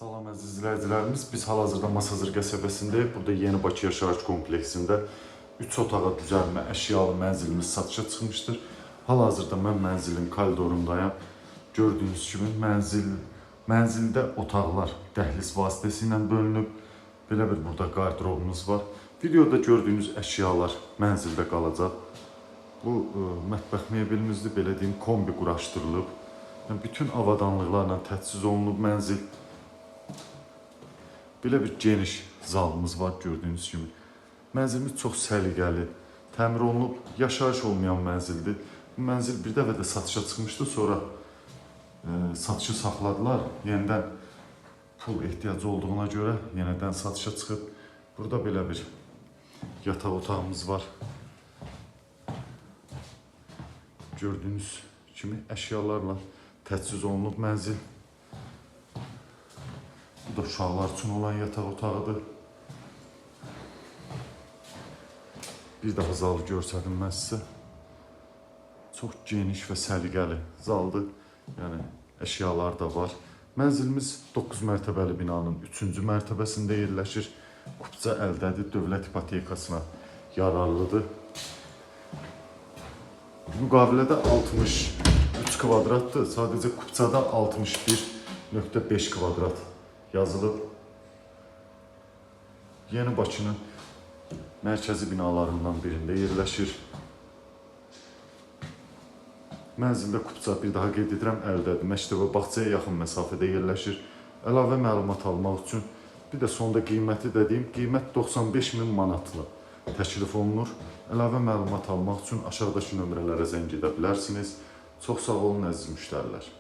Salam əziz izləyicilərimiz, biz hal-hazırda Masazır qəsəbəsindəyik. Burada Yeni Bakı Yaşayış kompleksində 3 otağa düzəlmə əşyalı mənzilimiz satışa çıxmışdır. Hal-hazırda mən mənzilin koridorundayam. Gördüyünüz kimi mənzildə otaqlar dəhliz vasitəsilə bölünüb. Belə bir burada qardırobumuz var. Videoda gördüyünüz əşyalar mənzildə qalacaq. Bu mətbəx mebelimizi belə deyim, kombi quraşdırılıb. Bütün avadanlıqlarla təchiz olunub mənzil. Belə bir geniş zalımız var gördüyünüz kimi. Mənzilimiz çox səliqəli, təmir olunub, yaşayış olmayan mənzildir. Bu mənzil bir dəfə də satışa çıxmışdı, sonra satışı saxladılar. Yenidən pul ehtiyacı olduğuna görə yenidən satışa çıxıb. Burada belə bir yataq otağımız var. Gördüyünüz kimi əşyalarla təchiz olunub mənzil. Bu da uşaqlar üçün olan yataq otağıdır. Bir daha zalı görsədim mən sizə. Çox geniş və səliqəli zaldır. Yəni əşyalar da var. Mənzilimiz 9 mərtəbəli binanın 3-cü mərtəbəsində yerləşir. Kupça əldədir, dövlət ipotekasına yararlıdır. Müqavilədə 63 kvadratdır. Sadəcə kupçada 61.5 kvadrat yazılıb. Yeni Bakının mərkəzi binalarından birində yerləşir. Mənzildə kupça, bir daha qeyd edirəm, əldədir. Məktəbə, bağçaya yaxın məsafədə yerləşir. Əlavə məlumat almaq üçün bir də sonda qiyməti də deyim. Qiymət 95.000 manatla təklif olunur. Əlavə məlumat almaq üçün aşağıdakı nömrələrə zəng edə bilərsiniz. Çox sağ olun əziz müştərilər.